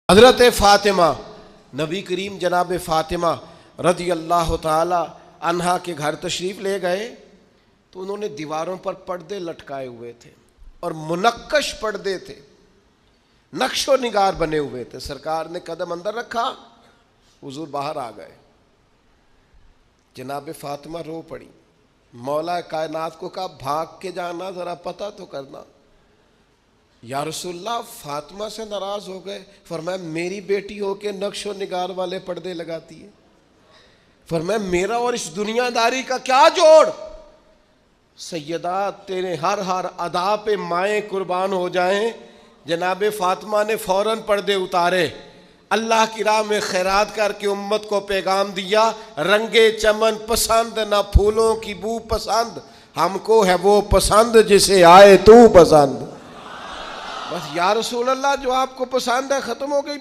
हज़रत फ़ातिमा, नबी करीम जनाब फ़ातिमा रज़ी अल्लाह ताला अन्हा के घर तशरीफ़ ले गए तो उन्होंने दीवारों पर पर्दे लटकाए हुए थे और मुनक्कश पर्दे थे, नक्शो निगार बने हुए थे। सरकार ने कदम अंदर रखा, हुजूर बाहर आ गए। जनाब फ़ातिमा रो पड़ी, मौला कायनात को कहा भाग के जाना, ज़रा पता तो करना। या रसूलल्लाह, फातिमा से नाराज हो गए। फरमाया मेरी बेटी हो के नक्शो निगार वाले पर्दे लगाती है। फरमाया मेरा और इस दुनियादारी का क्या जोड़। सैयदा तेरे हर हर अदा पे माएँ कुर्बान हो जाएं। जनाब फातिमा ने फौरन पर्दे उतारे, अल्लाह की राह में खैरात करके उम्मत को पैगाम दिया, रंगे चमन पसंद ना फूलों की बू पसंद, हमको है वो पसंद जिसे आए तू पसंद। बस या रसूल अल्लाह, जो आपको पसंद है, खत्म हो गई।